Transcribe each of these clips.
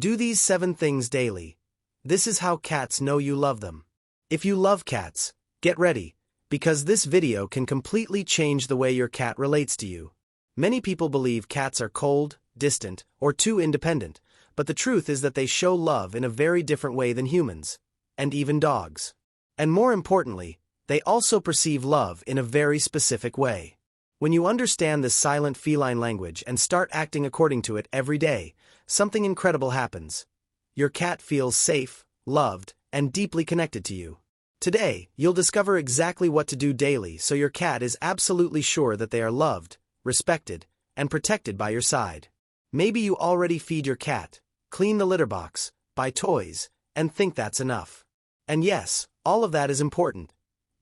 Do these 7 things daily. This is how cats know you love them. If you love cats, get ready, because this video can completely change the way your cat relates to you. Many people believe cats are cold, distant, or too independent, but the truth is that they show love in a very different way than humans, and even dogs. And more importantly, they also perceive love in a very specific way. When you understand this silent feline language and start acting according to it every day, something incredible happens. Your cat feels safe, loved, and deeply connected to you. Today, you'll discover exactly what to do daily so your cat is absolutely sure that they are loved, respected, and protected by your side. Maybe you already feed your cat, clean the litter box, buy toys, and think that's enough. And yes, all of that is important.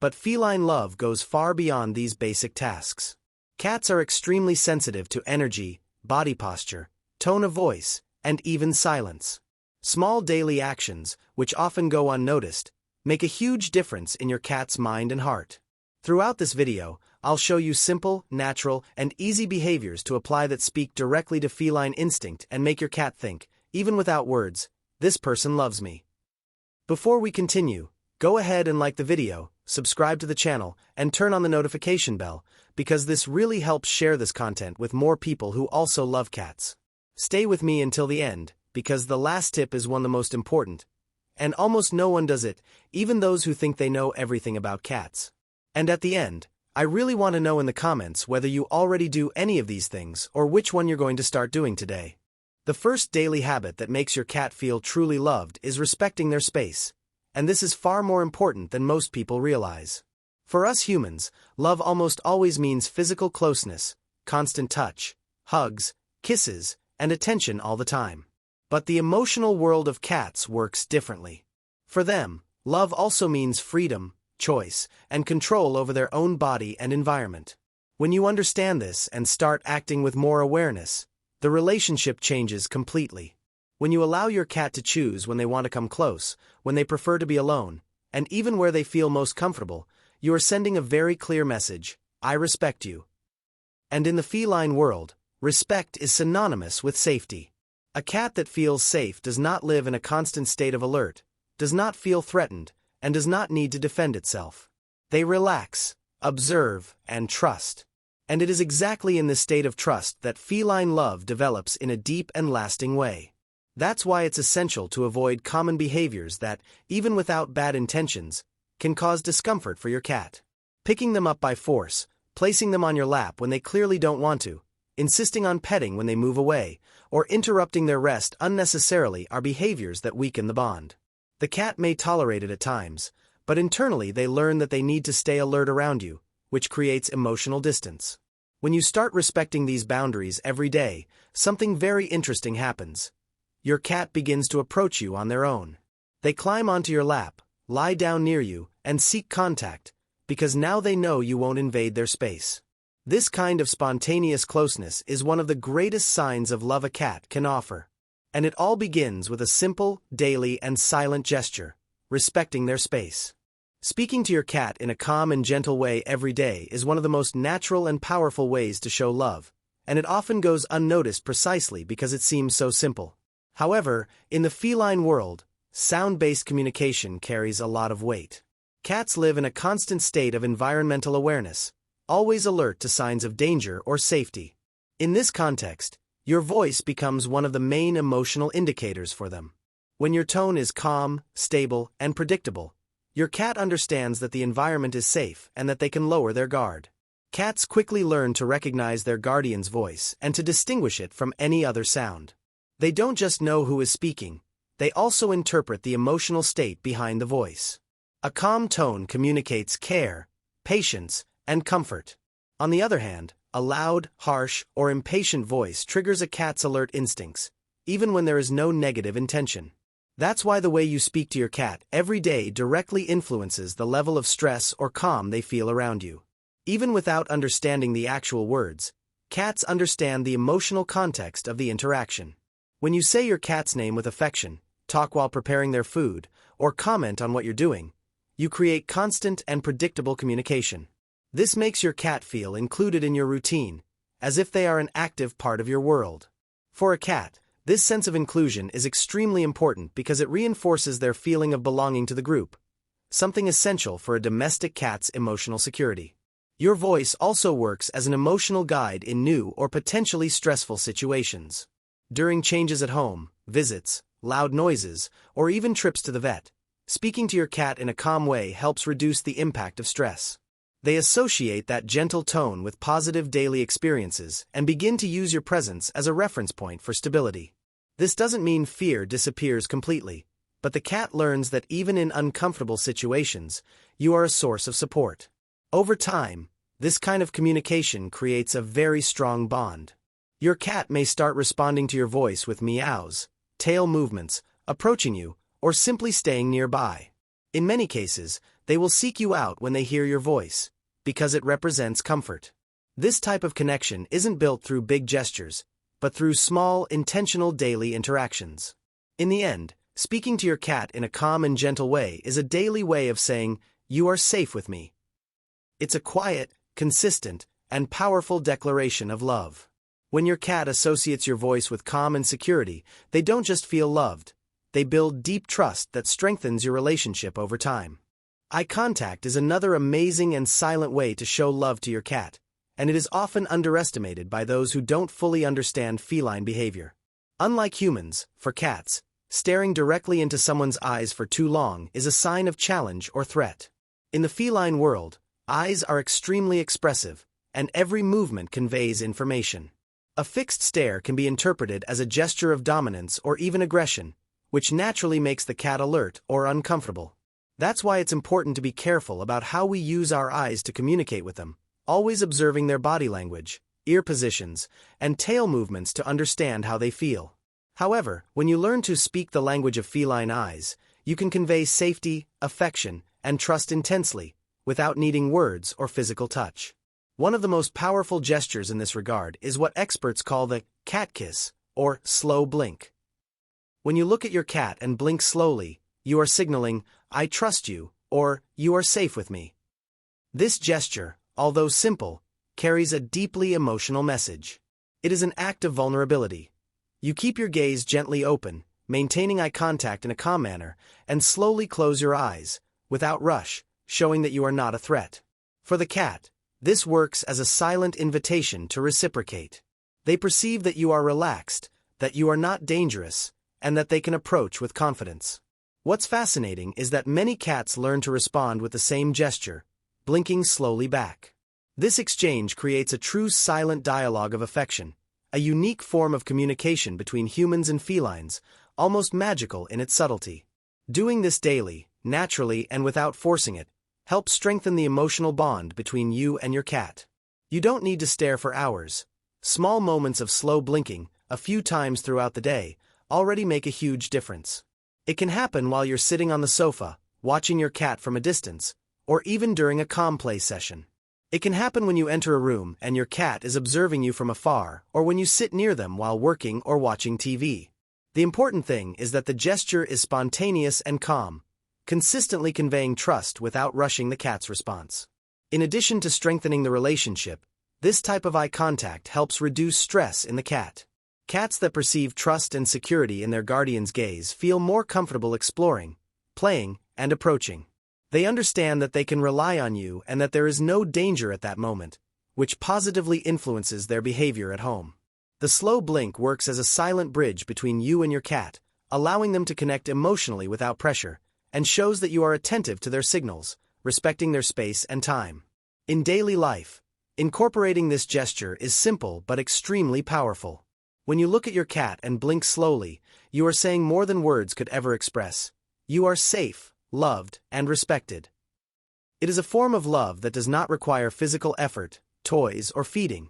But feline love goes far beyond these basic tasks. Cats are extremely sensitive to energy, body posture, tone of voice, and even silence. Small daily actions, which often go unnoticed, make a huge difference in your cat's mind and heart. Throughout this video, I'll show you simple, natural, and easy behaviors to apply that speak directly to feline instinct and make your cat think, even without words, this person loves me. Before we continue, go ahead and like the video, subscribe to the channel, and turn on the notification bell, because this really helps share this content with more people who also love cats. Stay with me until the end, because the last tip is one of the most important. And almost no one does it, even those who think they know everything about cats. And at the end, I really want to know in the comments whether you already do any of these things or which one you're going to start doing today. The first daily habit that makes your cat feel truly loved is respecting their space. And this is far more important than most people realize. For us humans, love almost always means physical closeness, constant touch, hugs, kisses, and attention all the time. But the emotional world of cats works differently. For them, love also means freedom, choice, and control over their own body and environment. When you understand this and start acting with more awareness, the relationship changes completely. When you allow your cat to choose when they want to come close, when they prefer to be alone, and even where they feel most comfortable, you are sending a very clear message: I respect you. And in the feline world, respect is synonymous with safety. A cat that feels safe does not live in a constant state of alert, does not feel threatened, and does not need to defend itself. They relax, observe, and trust. And it is exactly in this state of trust that feline love develops in a deep and lasting way. That's why it's essential to avoid common behaviors that, even without bad intentions, can cause discomfort for your cat. Picking them up by force, placing them on your lap when they clearly don't want to, insisting on petting when they move away, or interrupting their rest unnecessarily are behaviors that weaken the bond. The cat may tolerate it at times, but internally they learn that they need to stay alert around you, which creates emotional distance. When you start respecting these boundaries every day, something very interesting happens. Your cat begins to approach you on their own. They climb onto your lap, lie down near you, and seek contact, because now they know you won't invade their space. This kind of spontaneous closeness is one of the greatest signs of love a cat can offer. And it all begins with a simple, daily, and silent gesture: respecting their space. Speaking to your cat in a calm and gentle way every day is one of the most natural and powerful ways to show love, and it often goes unnoticed precisely because it seems so simple. However, in the feline world, sound-based communication carries a lot of weight. Cats live in a constant state of environmental awareness, always alert to signs of danger or safety. In this context, your voice becomes one of the main emotional indicators for them. When your tone is calm, stable, and predictable, your cat understands that the environment is safe and that they can lower their guard. Cats quickly learn to recognize their guardian's voice and to distinguish it from any other sound. They don't just know who is speaking, they also interpret the emotional state behind the voice. A calm tone communicates care, patience, and comfort. On the other hand, a loud, harsh, or impatient voice triggers a cat's alert instincts, even when there is no negative intention. That's why the way you speak to your cat every day directly influences the level of stress or calm they feel around you. Even without understanding the actual words, cats understand the emotional context of the interaction. When you say your cat's name with affection, talk while preparing their food, or comment on what you're doing, you create constant and predictable communication. This makes your cat feel included in your routine, as if they are an active part of your world. For a cat, This sense of inclusion is extremely important because it reinforces their feeling of belonging to the group, something essential for a domestic cat's emotional security. Your voice also works as an emotional guide in new or potentially stressful situations. During changes at home, visits, loud noises, or even trips to the vet, speaking to your cat in a calm way helps reduce the impact of stress. They associate that gentle tone with positive daily experiences and begin to use your presence as a reference point for stability. This doesn't mean fear disappears completely, but the cat learns that even in uncomfortable situations, you are a source of support. Over time, this kind of communication creates a very strong bond. Your cat may start responding to your voice with meows, tail movements, approaching you, or simply staying nearby. In many cases, they will seek you out when they hear your voice, because it represents comfort. This type of connection isn't built through big gestures, but through small, intentional daily interactions. In the end, speaking to your cat in a calm and gentle way is a daily way of saying, "You are safe with me." It's a quiet, consistent, and powerful declaration of love. When your cat associates your voice with calm and security, they don't just feel loved. They build deep trust that strengthens your relationship over time. Eye contact is another amazing and silent way to show love to your cat, and it is often underestimated by those who don't fully understand feline behavior. Unlike humans, for cats, staring directly into someone's eyes for too long is a sign of challenge or threat. In the feline world, eyes are extremely expressive, and every movement conveys information. A fixed stare can be interpreted as a gesture of dominance or even aggression, which naturally makes the cat alert or uncomfortable. That's why it's important to be careful about how we use our eyes to communicate with them, always observing their body language, ear positions, and tail movements to understand how they feel. However, when you learn to speak the language of feline eyes, you can convey safety, affection, and trust intensely, without needing words or physical touch. One of the most powerful gestures in this regard is what experts call the cat kiss, or slow blink. When you look at your cat and blink slowly, you are signaling, "I trust you," or "You are safe with me." This gesture, although simple, carries a deeply emotional message. It is an act of vulnerability. You keep your gaze gently open, maintaining eye contact in a calm manner, and slowly close your eyes, without rush, showing that you are not a threat. For the cat, this works as a silent invitation to reciprocate. They perceive that you are relaxed, that you are not dangerous, and that they can approach with confidence. What's fascinating is that many cats learn to respond with the same gesture, blinking slowly back. This exchange creates a true silent dialogue of affection, a unique form of communication between humans and felines, almost magical in its subtlety. Doing this daily, naturally and without forcing it, helps strengthen the emotional bond between you and your cat. You don't need to stare for hours. Small moments of slow blinking, a few times throughout the day, already make a huge difference. It can happen while you're sitting on the sofa, watching your cat from a distance, or even during a calm play session. It can happen when you enter a room and your cat is observing you from afar, or when you sit near them while working or watching TV. The important thing is that the gesture is spontaneous and calm, consistently conveying trust without rushing the cat's response. In addition to strengthening the relationship, this type of eye contact helps reduce stress in the cat. Cats that perceive trust and security in their guardian's gaze feel more comfortable exploring, playing, and approaching. They understand that they can rely on you and that there is no danger at that moment, which positively influences their behavior at home. The slow blink works as a silent bridge between you and your cat, allowing them to connect emotionally without pressure, and shows that you are attentive to their signals, respecting their space and time. In daily life, incorporating this gesture is simple but extremely powerful. When you look at your cat and blink slowly, you are saying more than words could ever express. You are safe, loved, and respected. It is a form of love that does not require physical effort, toys, or feeding.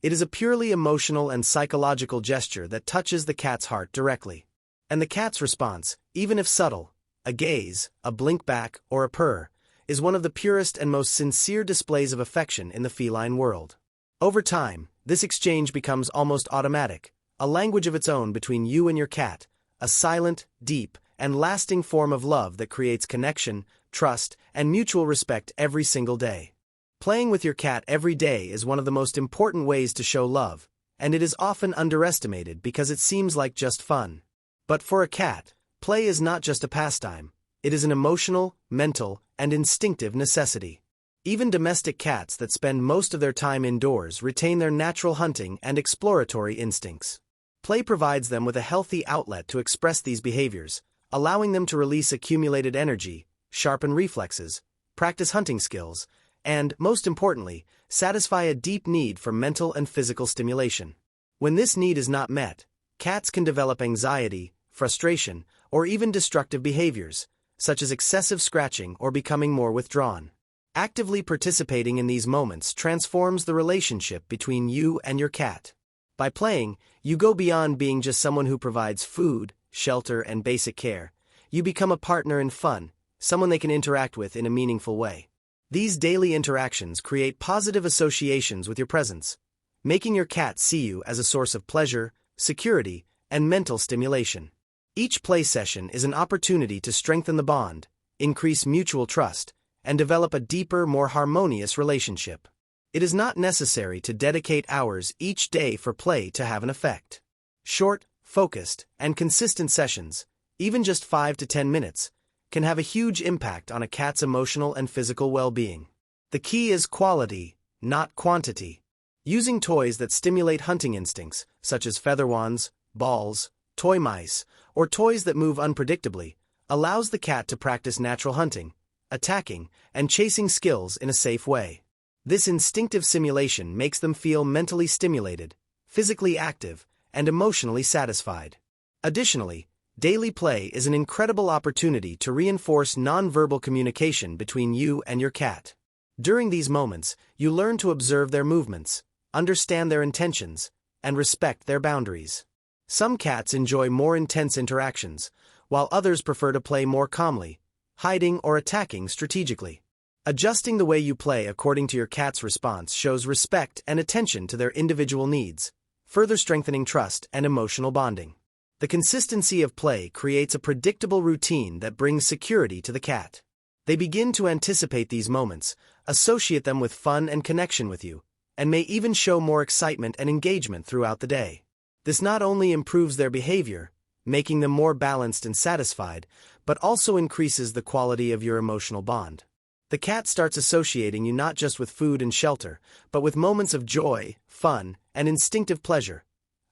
It is a purely emotional and psychological gesture that touches the cat's heart directly. And the cat's response, even if subtle, a gaze, a blink back, or a purr, is one of the purest and most sincere displays of affection in the feline world. Over time, this exchange becomes almost automatic, a language of its own between you and your cat, a silent, deep, and lasting form of love that creates connection, trust, and mutual respect every single day. Playing with your cat every day is one of the most important ways to show love, and it is often underestimated because it seems like just fun. But for a cat, play is not just a pastime, it is an emotional, mental, and instinctive necessity. Even domestic cats that spend most of their time indoors retain their natural hunting and exploratory instincts. Play provides them with a healthy outlet to express these behaviors, allowing them to release accumulated energy, sharpen reflexes, practice hunting skills, and, most importantly, satisfy a deep need for mental and physical stimulation. When this need is not met, cats can develop anxiety, frustration, or even destructive behaviors, such as excessive scratching or becoming more withdrawn. Actively participating in these moments transforms the relationship between you and your cat. By playing, you go beyond being just someone who provides food, shelter, and basic care. You become a partner in fun, someone they can interact with in a meaningful way. These daily interactions create positive associations with your presence, making your cat see you as a source of pleasure, security, and mental stimulation. Each play session is an opportunity to strengthen the bond, increase mutual trust, and develop a deeper, more harmonious relationship. It is not necessary to dedicate hours each day for play to have an effect. Short, focused, and consistent sessions, even just 5 to 10 minutes, can have a huge impact on a cat's emotional and physical well-being. The key is quality, not quantity. Using toys that stimulate hunting instincts, such as feather wands, balls, toy mice, or toys that move unpredictably, allows the cat to practice natural hunting, attacking, and chasing skills in a safe way. This instinctive simulation makes them feel mentally stimulated, physically active, and emotionally satisfied. Additionally, daily play is an incredible opportunity to reinforce nonverbal communication between you and your cat. During these moments, you learn to observe their movements, understand their intentions, and respect their boundaries. Some cats enjoy more intense interactions, while others prefer to play more calmly, hiding or attacking strategically. Adjusting the way you play according to your cat's response shows respect and attention to their individual needs, further strengthening trust and emotional bonding. The consistency of play creates a predictable routine that brings security to the cat. They begin to anticipate these moments, associate them with fun and connection with you, and may even show more excitement and engagement throughout the day. This not only improves their behavior, making them more balanced and satisfied, but also increases the quality of your emotional bond. The cat starts associating you not just with food and shelter, but with moments of joy, fun, and instinctive pleasure,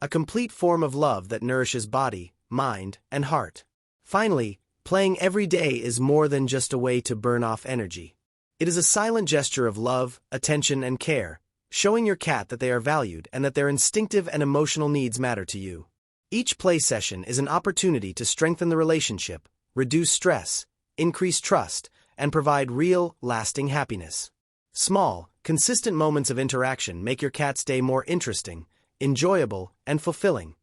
a complete form of love that nourishes body, mind, and heart. Finally, playing every day is more than just a way to burn off energy. It is a silent gesture of love, attention, and care, showing your cat that they are valued and that their instinctive and emotional needs matter to you. Each play session is an opportunity to strengthen the relationship, reduce stress, increase trust, and provide real, lasting happiness. Small, consistent moments of interaction make your cat's day more interesting, enjoyable, and fulfilling,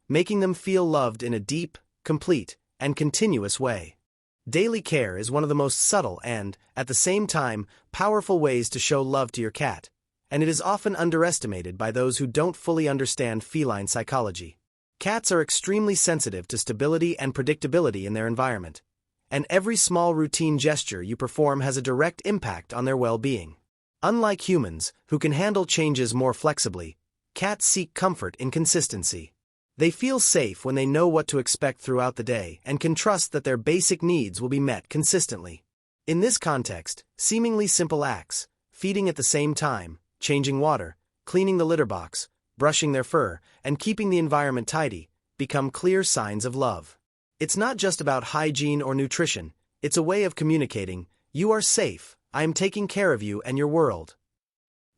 making them feel loved in a deep, complete, and continuous way. Daily care is one of the most subtle and, at the same time, powerful ways to show love to your cat, and it is often underestimated by those who don't fully understand feline psychology. Cats are extremely sensitive to stability and predictability in their environment, and every small routine gesture you perform has a direct impact on their well-being. Unlike humans, who can handle changes more flexibly, cats seek comfort in consistency. They feel safe when they know what to expect throughout the day and can trust that their basic needs will be met consistently. In this context, seemingly simple acts, feeding at the same time, changing water, cleaning the litter box, brushing their fur, and keeping the environment tidy, become clear signs of love. It's not just about hygiene or nutrition, it's a way of communicating, "You are safe, I am taking care of you and your world."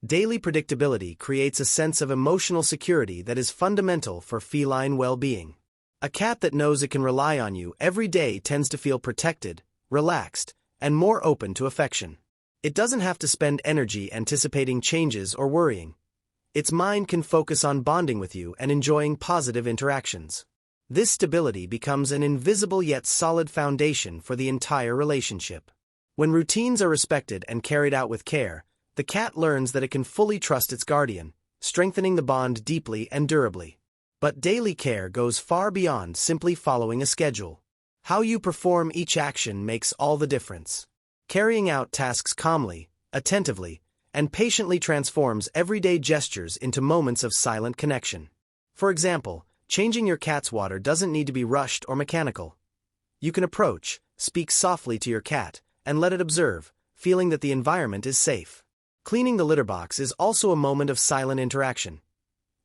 Daily predictability creates a sense of emotional security that is fundamental for feline well-being. A cat that knows it can rely on you every day tends to feel protected, relaxed, and more open to affection. It doesn't have to spend energy anticipating changes or worrying. Its mind can focus on bonding with you and enjoying positive interactions. This stability becomes an invisible yet solid foundation for the entire relationship. When routines are respected and carried out with care, the cat learns that it can fully trust its guardian, strengthening the bond deeply and durably. But daily care goes far beyond simply following a schedule. How you perform each action makes all the difference. Carrying out tasks calmly, attentively, and patiently transforms everyday gestures into moments of silent connection. For example, changing your cat's water doesn't need to be rushed or mechanical. You can approach, speak softly to your cat, and let it observe, feeling that the environment is safe. Cleaning the litter box is also a moment of silent interaction.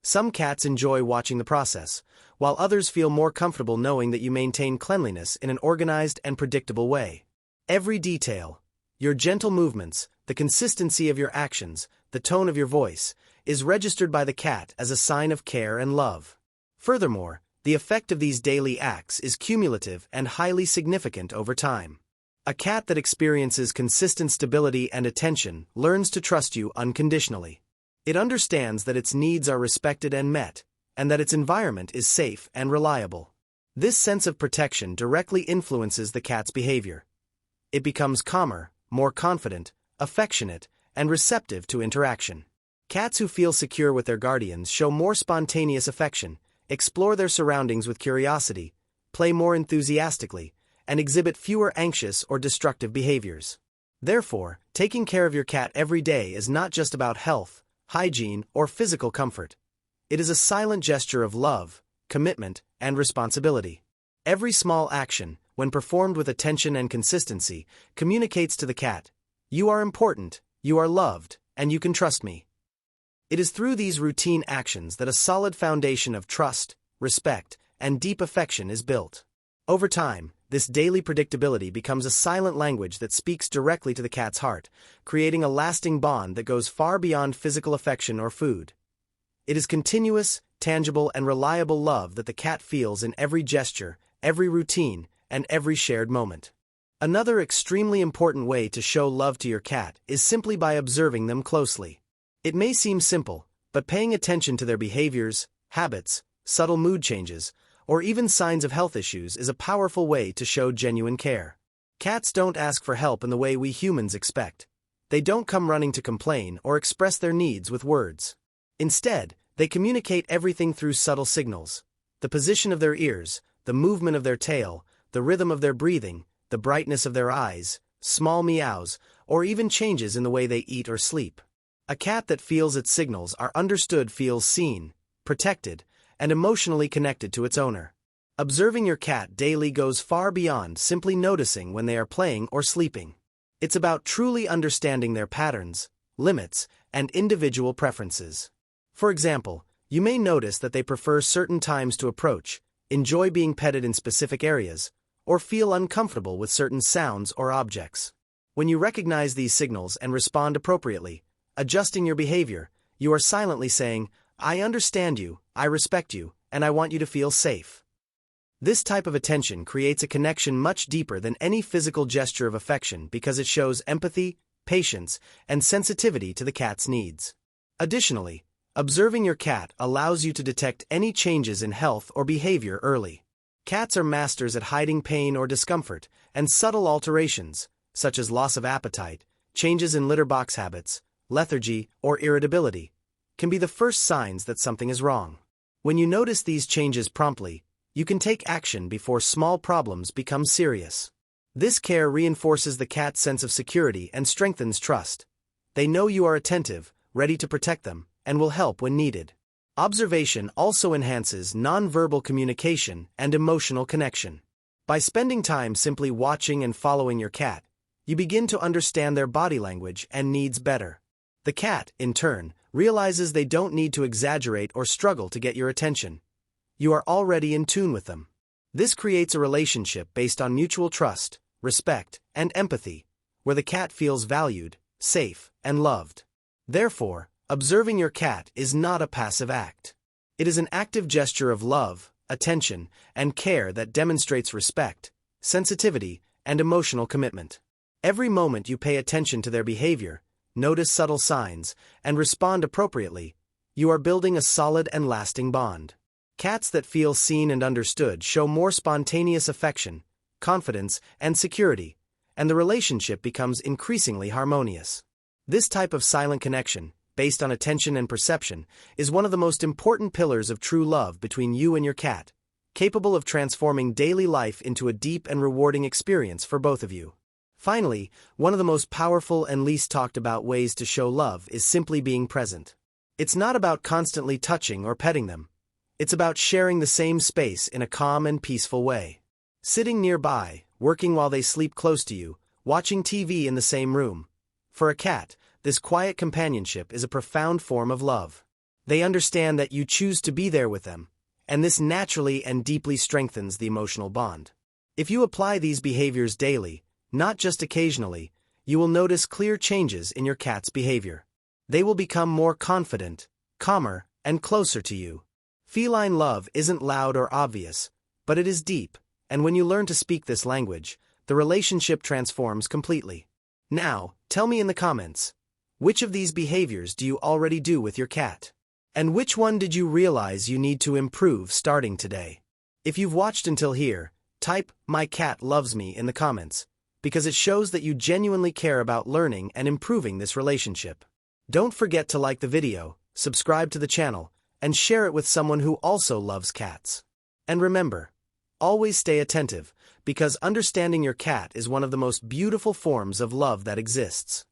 Some cats enjoy watching the process, while others feel more comfortable knowing that you maintain cleanliness in an organized and predictable way. Every detail, your gentle movements, the consistency of your actions, the tone of your voice, is registered by the cat as a sign of care and love. Furthermore, the effect of these daily acts is cumulative and highly significant over time. A cat that experiences consistent stability and attention learns to trust you unconditionally. It understands that its needs are respected and met, and that its environment is safe and reliable. This sense of protection directly influences the cat's behavior. It becomes calmer, more confident, affectionate, and receptive to interaction. Cats who feel secure with their guardians show more spontaneous affection, explore their surroundings with curiosity, play more enthusiastically, and exhibit fewer anxious or destructive behaviors. Therefore, taking care of your cat every day is not just about health, hygiene, or physical comfort. It is a silent gesture of love, commitment, and responsibility. Every small action, when performed with attention and consistency, communicates to the cat, "You are important, you are loved, and you can trust me." It is through these routine actions that a solid foundation of trust, respect, and deep affection is built. Over time, this daily predictability becomes a silent language that speaks directly to the cat's heart, creating a lasting bond that goes far beyond physical affection or food. It is continuous, tangible, and reliable love that the cat feels in every gesture, every routine, and every shared moment. Another extremely important way to show love to your cat is simply by observing them closely. It may seem simple, but paying attention to their behaviors, habits, subtle mood changes, or even signs of health issues is a powerful way to show genuine care. Cats don't ask for help in the way we humans expect. They don't come running to complain or express their needs with words. Instead, they communicate everything through subtle signals: the position of their ears, the movement of their tail, the rhythm of their breathing, the brightness of their eyes, small meows, or even changes in the way they eat or sleep. A cat that feels its signals are understood feels seen, protected, and emotionally connected to its owner. Observing your cat daily goes far beyond simply noticing when they are playing or sleeping. It's about truly understanding their patterns, limits, and individual preferences. For example, you may notice that they prefer certain times to approach, enjoy being petted in specific areas, or feel uncomfortable with certain sounds or objects. When you recognize these signals and respond appropriately, adjusting your behavior, you are silently saying, "I understand you, I respect you, and I want you to feel safe." This type of attention creates a connection much deeper than any physical gesture of affection because it shows empathy, patience, and sensitivity to the cat's needs. Additionally, observing your cat allows you to detect any changes in health or behavior early. Cats are masters at hiding pain or discomfort, and subtle alterations, such as loss of appetite, changes in litter box habits, lethargy, or irritability, can be the first signs that something is wrong. When you notice these changes promptly, you can take action before small problems become serious. This care reinforces the cat's sense of security and strengthens trust. They know you are attentive, ready to protect them, and will help when needed. Observation also enhances nonverbal communication and emotional connection. By spending time simply watching and following your cat, you begin to understand their body language and needs better. The cat, in turn, realizes they don't need to exaggerate or struggle to get your attention. You are already in tune with them. This creates a relationship based on mutual trust, respect, and empathy, where the cat feels valued, safe, and loved. Therefore, observing your cat is not a passive act. It is an active gesture of love, attention, and care that demonstrates respect, sensitivity, and emotional commitment. Every moment you pay attention to their behavior, notice subtle signs, and respond appropriately, you are building a solid and lasting bond. Cats that feel seen and understood show more spontaneous affection, confidence, and security, and the relationship becomes increasingly harmonious. This type of silent connection, based on attention and perception, is one of the most important pillars of true love between you and your cat, capable of transforming daily life into a deep and rewarding experience for both of you. Finally, one of the most powerful and least talked about ways to show love is simply being present. It's not about constantly touching or petting them. It's about sharing the same space in a calm and peaceful way. Sitting nearby, working while they sleep close to you, watching TV in the same room. For a cat, this quiet companionship is a profound form of love. They understand that you choose to be there with them, and this naturally and deeply strengthens the emotional bond. If you apply these behaviors daily, not just occasionally, you will notice clear changes in your cat's behavior. They will become more confident, calmer, and closer to you. Feline love isn't loud or obvious, but it is deep, and when you learn to speak this language, the relationship transforms completely. Now, tell me in the comments, which of these behaviors do you already do with your cat? And which one did you realize you need to improve starting today? If you've watched until here, type "My cat loves me" in the comments, because it shows that you genuinely care about learning and improving this relationship. Don't forget to like the video, subscribe to the channel, and share it with someone who also loves cats. And remember, always stay attentive, because understanding your cat is one of the most beautiful forms of love that exists.